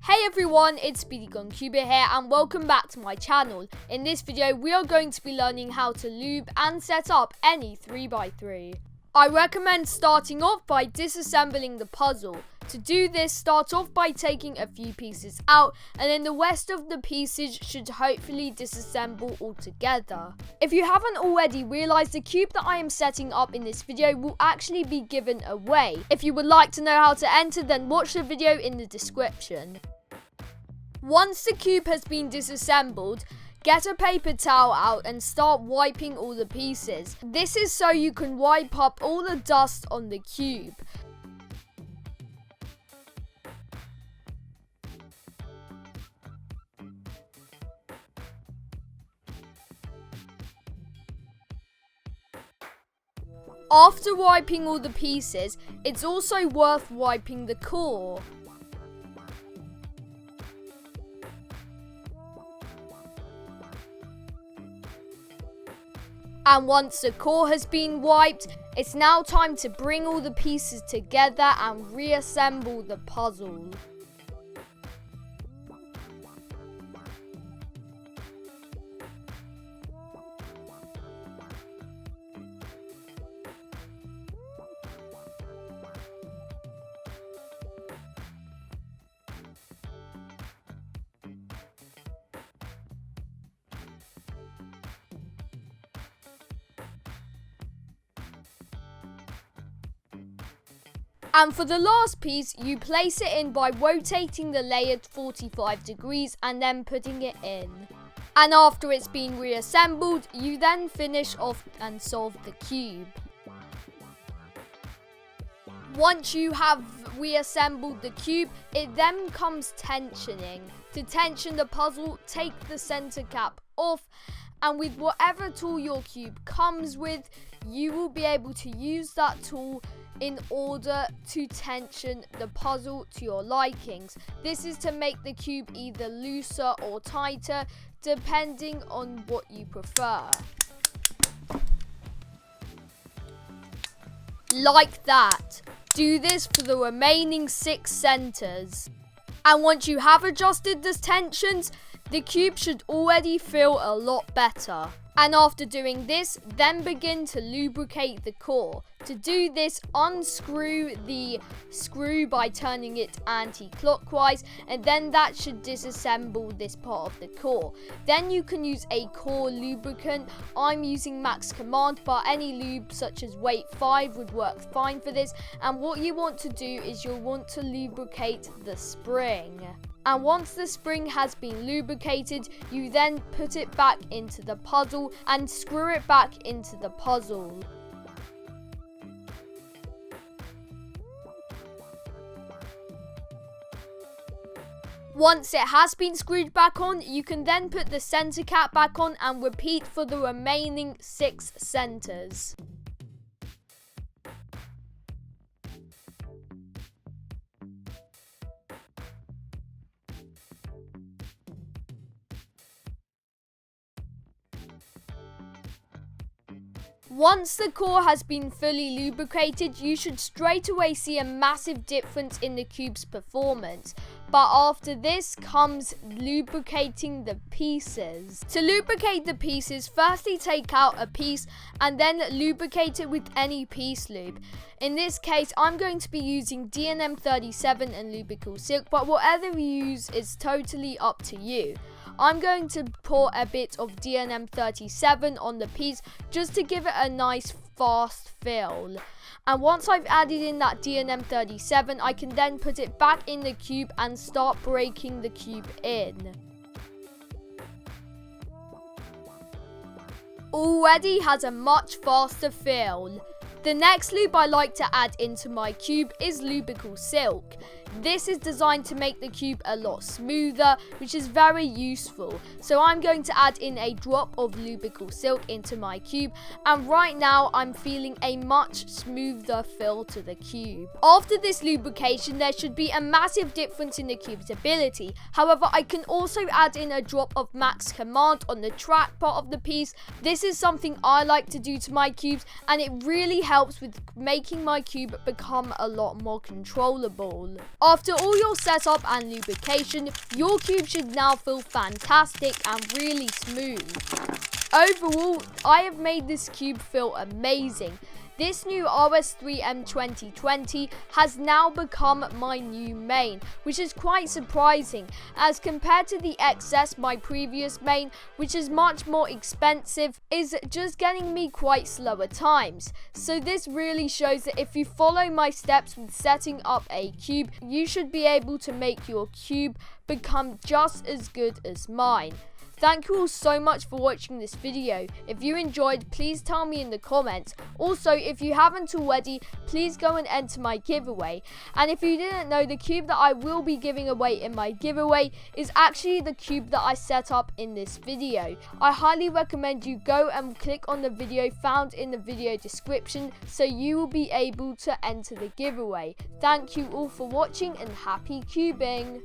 Hey everyone, it's SpeedyGonCuber here and welcome back to my channel. In this video, we are going to be learning how to lube and set up any 3x3. I recommend starting off by disassembling the puzzle. To do this, start off by taking a few pieces out and then the rest of the pieces should hopefully disassemble altogether. If you haven't already realized, the cube that I am setting up in this video will actually be given away. If you would like to know how to enter, then watch the video in the description. Once the cube has been disassembled, get a paper towel out and start wiping all the pieces. This is so you can wipe up all the dust on the cube. After wiping all the pieces, it's also worth wiping the core. And once the core has been wiped, it's now time to bring all the pieces together and reassemble the puzzle. And for the last piece, you place it in by rotating the layer 45 degrees and then putting it in. And after it's been reassembled, you then finish off and solve the cube. Once you have reassembled the cube, it then comes tensioning. To tension the puzzle, take the center cap off, and with whatever tool your cube comes with, you will be able to use that tool in order to tension the puzzle to your likings. This is to make the cube either looser or tighter, depending on what you prefer. Like that. Do this for the remaining 6 centers. And once you have adjusted the tensions, the cube should already feel a lot better. And after doing this, then begin to lubricate the core. To do this, unscrew the screw by turning it anti-clockwise, and then that should disassemble this part of the core. Then you can use a core lubricant. I'm using Max Command, but any lube such as weight 5 would work fine for this. And what you want to do is you'll want to lubricate the spring. And once the spring has been lubricated, you then put it back into the puzzle and screw it back into the puzzle. Once it has been screwed back on, you can then put the center cap back on and repeat for the remaining 6 centers. Once the core has been fully lubricated, you should straight away see a massive difference in the cube's performance. But after this comes lubricating the pieces. To lubricate the pieces, firstly take out a piece and then lubricate it with any piece lube. In this case, I'm going to be using DNM 37 and Lubricating Silk, but whatever you use is totally up to you. I'm going to pour a bit of DNM 37 on the piece just to give it a nice fast fill. And once I've added in that DNM 37, I can then put it back in the cube and start breaking the cube in. Already has a much faster fill. The next lube I like to add into my cube is Lubricating Silk. This is designed to make the cube a lot smoother, which is very useful. So I'm going to add in a drop of Lubricating Silk into my cube, and right now I'm feeling a much smoother fill to the cube. After this lubrication, there should be a massive difference in the cube's ability. However, I can also add in a drop of Max Command on the track part of the piece. This is something I like to do to my cubes, and it really helps with making my cube become a lot more controllable. After all your setup and lubrication, your cube should now feel fantastic and really smooth. Overall, I have made this cube feel amazing. This new RS3M 2020 has now become my new main, which is quite surprising as compared to the XS, my previous main, which is much more expensive, is just getting me quite slower times. So this really shows that if you follow my steps with setting up a cube, you should be able to make your cube become just as good as mine. Thank you all so much for watching this video. If you enjoyed, please tell me in the comments. Also, if you haven't already, please go and enter my giveaway. And if you didn't know, the cube that I will be giving away in my giveaway is actually the cube that I set up in this video. I highly recommend you go and click on the video found in the video description so you will be able to enter the giveaway. Thank you all for watching and happy cubing.